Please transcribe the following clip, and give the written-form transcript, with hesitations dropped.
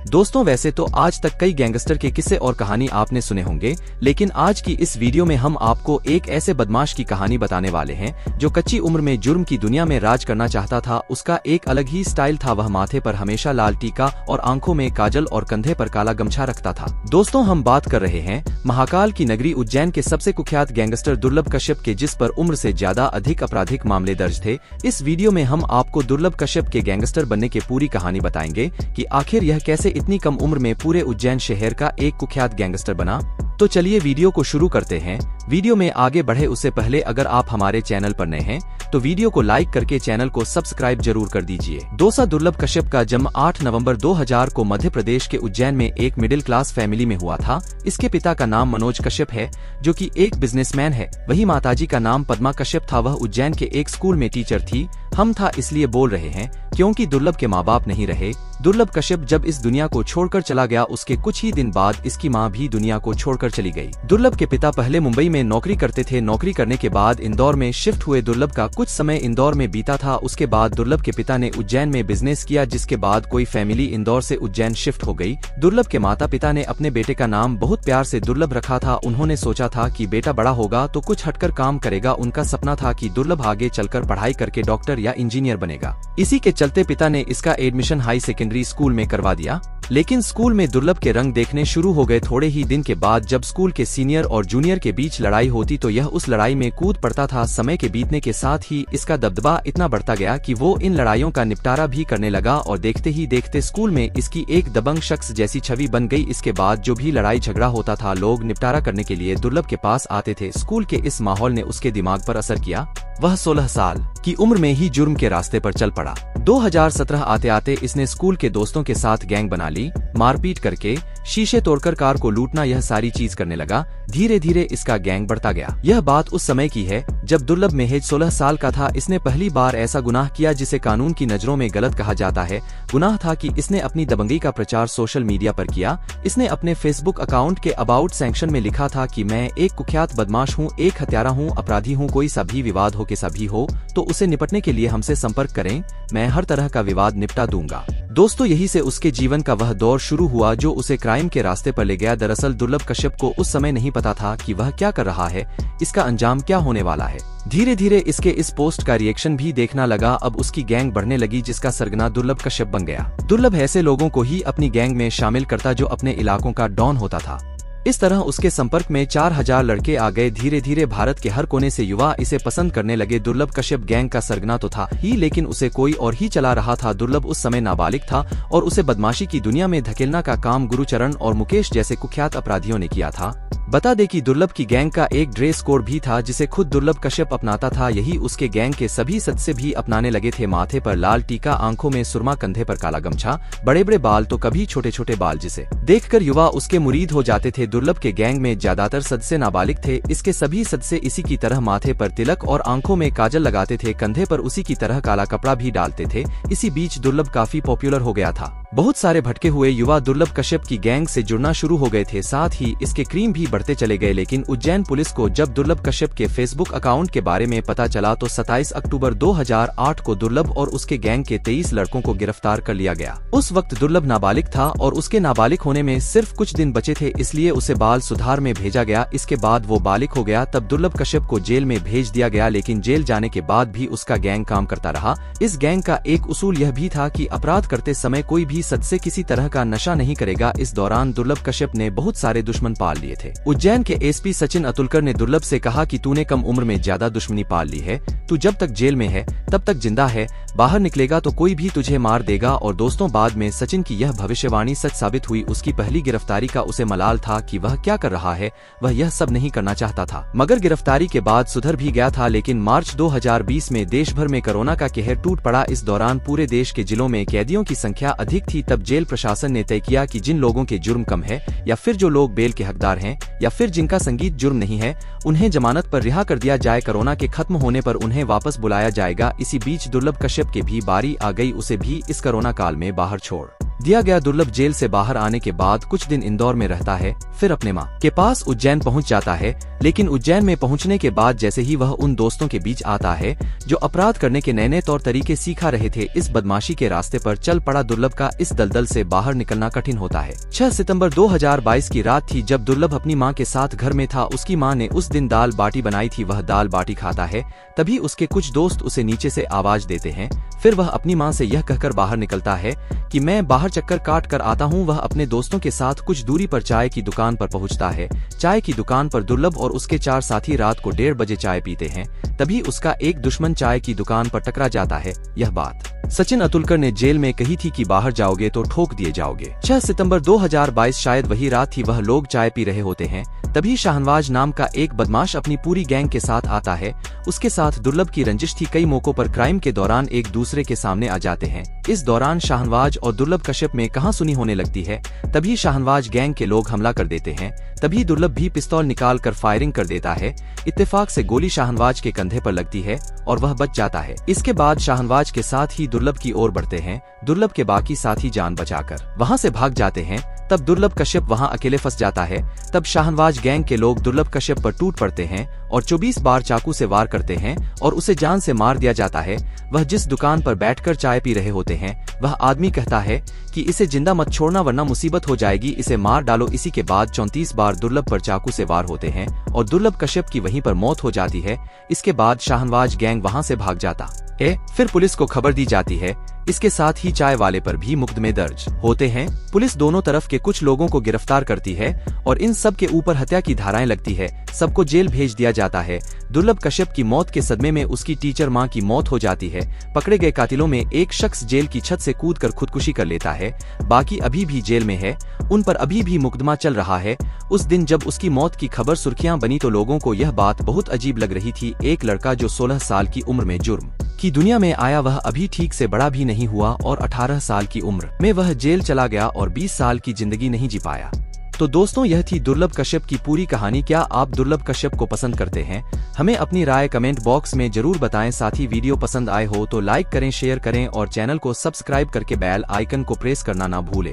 दोस्तों वैसे तो आज तक कई गैंगस्टर के किस्से और कहानी आपने सुने होंगे, लेकिन आज की इस वीडियो में हम आपको एक ऐसे बदमाश की कहानी बताने वाले हैं जो कच्ची उम्र में जुर्म की दुनिया में राज करना चाहता था। उसका एक अलग ही स्टाइल था। वह माथे पर हमेशा लाल टीका और आंखों में काजल और कंधे पर काला गमछा रखता था। दोस्तों हम बात कर रहे हैं महाकाल की नगरी उज्जैन के सबसे कुख्यात गैंगस्टर दुर्लभ कश्यप के, जिस पर उम्र से ज्यादा अधिक आपराधिक मामले दर्ज थे। इस वीडियो में हम आपको दुर्लभ कश्यप के गैंगस्टर बनने की पूरी कहानी बताएंगे कि आखिर यह कैसे इतनी कम उम्र में पूरे उज्जैन शहर का एक कुख्यात गैंगस्टर बना। तो चलिए वीडियो को शुरू करते हैं। वीडियो में आगे बढ़े उससे पहले अगर आप हमारे चैनल पर नए हैं तो वीडियो को लाइक करके चैनल को सब्सक्राइब जरूर कर दीजिए। दोस्त दुर्लभ कश्यप का जन्म 8 नवंबर 2000 को मध्य प्रदेश के उज्जैन में एक मिडिल क्लास फैमिली में हुआ था। इसके पिता का नाम मनोज कश्यप है जो कि एक बिजनेसमैन है। वही माताजी का नाम पद्मा कश्यप था। वह उज्जैन के एक स्कूल में टीचर थी। हम था इसलिए बोल रहे हैं क्योंकि दुर्लभ के माँ बाप नहीं रहे। दुर्लभ कश्यप जब इस दुनिया को छोड़कर चला गया उसके कुछ ही दिन बाद इसकी माँ भी दुनिया को छोड़कर चली गई। दुर्लभ के पिता पहले मुंबई में नौकरी करते थे। नौकरी करने के बाद इंदौर में शिफ्ट हुए। दुर्लभ का कुछ समय इंदौर में बीता था। उसके बाद दुर्लभ के पिता ने उज्जैन में बिजनेस किया, जिसके बाद कोई फैमिली इंदौर से उज्जैन शिफ्ट हो गई। दुर्लभ के माता पिता ने अपने बेटे का नाम बहुत प्यार से दुर्लभ रखा था। उन्होंने सोचा था कि बेटा बड़ा होगा तो कुछ हटकर काम करेगा। उनका सपना था कि दुर्लभ आगे चलकर पढ़ाई करके डॉक्टर या इंजीनियर बनेगा। इसी के चलते पिता ने इसका एडमिशन हाई सेकेंडरी स्कूल में करवा दिया। लेकिन स्कूल में दुर्लभ के रंग देखने शुरू हो गए। थोड़े ही दिन के बाद जब स्कूल के सीनियर और जूनियर के बीच लड़ाई होती तो यह उस लड़ाई में कूद पड़ता था। समय के बीतने के साथ ही इसका दबदबा इतना बढ़ता गया कि वो इन लड़ाइयों का निपटारा भी करने लगा और देखते ही देखते स्कूल में इसकी एक दबंग शख्स जैसी छवि बन गई। इसके बाद जो भी लड़ाई झगड़ा होता था लोग निपटारा करने के लिए दुर्लभ के पास आते थे। स्कूल के इस माहौल ने उसके दिमाग पर असर किया। वह 16 साल की उम्र में ही जुर्म के रास्ते पर चल पड़ा। 2017 आते आते इसने स्कूल के दोस्तों के साथ गैंग बना ली। मारपीट करके, शीशे तोड़कर कार को लूटना, यह सारी चीज करने लगा। धीरे धीरे इसका गैंग बढ़ता गया। यह बात उस समय की है जब दुर्लभ महज 16 साल का था। इसने पहली बार ऐसा गुनाह किया जिसे कानून की नजरों में गलत कहा जाता है। गुनाह था कि इसने अपनी दबंगी का प्रचार सोशल मीडिया पर किया। इसने अपने फेसबुक अकाउंट के अबाउट सेक्शन में लिखा था कि मैं एक कुख्यात बदमाश हूँ, एक हत्यारा हूँ, अपराधी हूँ। कोई सा भी विवाद हो कैसा भी हो तो उसे निपटने के लिए हमसे संपर्क करें, मैं हर तरह का विवाद निपटा दूंगा। दोस्तों यही से उसके जीवन का वह दौर शुरू हुआ जो उसे क्राइम के रास्ते पर ले गया। दरअसल दुर्लभ कश्यप को उस समय नहीं पता था कि वह क्या कर रहा है, इसका अंजाम क्या होने वाला है। धीरे धीरे इसके इस पोस्ट का रिएक्शन भी देखना लगा। अब उसकी गैंग बढ़ने लगी जिसका सरगना दुर्लभ कश्यप बन गया। दुर्लभ ऐसे लोगों को ही अपनी गैंग में शामिल करता जो अपने इलाकों का डॉन होता था। इस तरह उसके संपर्क में 4000 लड़के आ गए। धीरे धीरे भारत के हर कोने से युवा इसे पसंद करने लगे। दुर्लभ कश्यप गैंग का सरगना तो था ही, लेकिन उसे कोई और ही चला रहा था। दुर्लभ उस समय नाबालिग था और उसे बदमाशी की दुनिया में धकेलना का काम गुरुचरण और मुकेश जैसे कुख्यात अपराधियों ने किया था। बता दे कि दुर्लभ की गैंग का एक ड्रेस कोड भी था जिसे खुद दुर्लभ कश्यप अपनाता था। यही उसके गैंग के सभी सदस्य भी अपनाने लगे थे। माथे पर लाल टीका, आंखों में सुरमा, कंधे पर काला गमछा, बड़े बड़े बाल तो कभी छोटे छोटे बाल, जिसे देखकर युवा उसके मुरीद हो जाते थे। दुर्लभ के गैंग में ज्यादातर सदस्य नाबालिग थे। इसके सभी सदस्य इसी की तरह माथे पर तिलक और आंखों में काजल लगाते थे। कंधे पर उसी की तरह काला कपड़ा भी डालते थे। इसी बीच दुर्लभ काफी पॉपुलर हो गया था। बहुत सारे भटके हुए युवा दुर्लभ कश्यप की गैंग से जुड़ना शुरू हो गए थे। साथ ही इसके क्रीम भी बढ़ते चले गए। लेकिन उज्जैन पुलिस को जब दुर्लभ कश्यप के फेसबुक अकाउंट के बारे में पता चला तो 27 अक्टूबर 2008 को दुर्लभ और उसके गैंग के 23 लड़कों को गिरफ्तार कर लिया गया। उस वक्त दुर्लभ नाबालिग था और उसके नाबालिग होने में सिर्फ कुछ दिन बचे थे, इसलिए उसे बाल सुधार में भेजा गया। इसके बाद वो बालिग हो गया तब दुर्लभ कश्यप को जेल में भेज दिया गया। लेकिन जेल जाने के बाद भी उसका गैंग काम करता रहा। इस गैंग का एक उसूल यह भी था कि अपराध करते समय कोई भी सदस्य किसी तरह का नशा नहीं करेगा। इस दौरान दुर्लभ कश्यप ने बहुत सारे दुश्मन पाल लिए थे। उज्जैन के एसपी सचिन अतुलकर ने दुर्लभ से कहा कि तूने कम उम्र में ज्यादा दुश्मनी पाल ली है। तू जब तक जेल में है तब तक जिंदा है, बाहर निकलेगा तो कोई भी तुझे मार देगा। और दोस्तों बाद में सचिन की यह भविष्यवाणी सच साबित हुई। उसकी पहली गिरफ्तारी का उसे मलाल था कि वह क्या कर रहा है, वह यह सब नहीं करना चाहता था। मगर गिरफ्तारी के बाद सुधर भी गया था। लेकिन मार्च 2020 में देश भर में कोरोना का कहर टूट पड़ा। इस दौरान पूरे देश के जिलों में कैदियों की संख्या अधिक थी। तब जेल प्रशासन ने तय किया कि जिन लोगों के जुर्म कम है या फिर जो लोग बेल के हकदार हैं या फिर जिनका संगीत जुर्म नहीं है उन्हें जमानत पर रिहा कर दिया जाए। कोरोना के खत्म होने पर उन्हें वापस बुलाया जाएगा। इसी बीच दुर्लभ कश्यप की भी बारी आ गई। उसे भी इस कोरोना काल में बाहर छोड़ दिया गया दुर्लभ जेल से बाहर आने के बाद कुछ दिन इंदौर में रहता है, फिर अपने माँ के पास उज्जैन पहुंच जाता है। लेकिन उज्जैन में पहुंचने के बाद जैसे ही वह उन दोस्तों के बीच आता है जो अपराध करने के नए नए तौर तरीके सीखा रहे थे, इस बदमाशी के रास्ते पर चल पड़ा दुर्लभ का इस दलदल से बाहर निकलना कठिन होता है। 6 सितंबर 2022 की रात थी जब दुर्लभ अपनी मां के साथ घर में था। उसकी मां ने उस दिन दाल बाटी बनाई थी। वह दाल बाटी खाता है, तभी उसके कुछ दोस्त उसे नीचे से आवाज देते हैं। फिर वह अपनी मां से यह कहकर बाहर निकलता है कि मैं बाहर चक्कर काट कर आता हूं। वह अपने दोस्तों के साथ कुछ दूरी पर चाय की दुकान पर पहुंचता है। चाय की दुकान पर दुर्लभ और उसके 4 साथी रात को 1:30 बजे चाय पीते हैं। तभी उसका एक दुश्मन चाय की दुकान पर टकरा जाता है। यह बात सचिन अतुलकर ने जेल में कही थी कि बाहर जाओगे तो ठोक दिए जाओगे। 6 सितंबर 2022 शायद वही रात थी। वह लोग चाय पी रहे होते हैं, तभी शाहनवाज नाम का एक बदमाश अपनी पूरी गैंग के साथ आता है। उसके साथ दुर्लभ की रंजिश थी। कई मौकों पर क्राइम के दौरान एक दूसरे के सामने आ जाते हैं। इस दौरान शाहनवाज और दुर्लभ कश्यप में कहासुनी होने लगती है। तभी शाहनवाज गैंग के लोग हमला कर देते हैं। तभी दुर्लभ भी पिस्तौल निकाल कर फायरिंग कर देता है। इत्तेफाक से गोली शाहनवाज के कंधे पर लगती है और वह बच जाता है। इसके बाद शाहनवाज के साथ ही दुर्लभ की ओर बढ़ते हैं। दुर्लभ के बाकी साथी जान बचाकर वहां से भाग जाते हैं। तब दुर्लभ कश्यप वहां अकेले फंस जाता है। तब शाहनवाज गैंग के लोग दुर्लभ कश्यप पर टूट पड़ते हैं और 24 बार चाकू से वार करते हैं और उसे जान से मार दिया जाता है। वह जिस दुकान पर बैठकर चाय पी रहे होते हैं, वह आदमी कहता है कि इसे जिंदा मत छोड़ना वरना मुसीबत हो जाएगी, इसे मार डालो। इसी के बाद 34 बार दुर्लभ पर चाकू से वार होते हैं और दुर्लभ कश्यप की वहीं पर मौत हो जाती है। इसके बाद शाहनवाज गैंग वहां से भाग जाता है। फिर पुलिस को खबर दी जाती है। इसके साथ ही चाय वाले पर भी मुकदमे दर्ज होते हैं। पुलिस दोनों तरफ के कुछ लोगों को गिरफ्तार करती है और इन सब के ऊपर हत्या की धाराएं लगती है। सबको जेल भेज दिया जाता है। दुर्लभ कश्यप की मौत के सदमे में उसकी टीचर मां की मौत हो जाती है। पकड़े गए कातिलों में एक शख्स जेल की छत से कूदकर खुदकुशी कर लेता है। बाकी अभी भी जेल में है, उन पर अभी भी मुकदमा चल रहा है। उस दिन जब उसकी मौत की खबर सुर्खियां बनी तो लोगों को यह बात बहुत अजीब लग रही थी। एक लड़का जो 16 साल की उम्र में जुर्म की दुनिया में आया, वह अभी ठीक से बड़ा भी नहीं हुआ और 18 साल की उम्र में वह जेल चला गया और 20 साल की जिंदगी नहीं जी पाया। तो दोस्तों, यह थी दुर्लभ कश्यप की पूरी कहानी। क्या आप दुर्लभ कश्यप को पसंद करते हैं? हमें अपनी राय कमेंट बॉक्स में जरूर बताएं। साथ ही वीडियो पसंद आए हो तो लाइक करें, शेयर करें और चैनल को सब्सक्राइब करके बेल आइकन को प्रेस करना ना भूलें।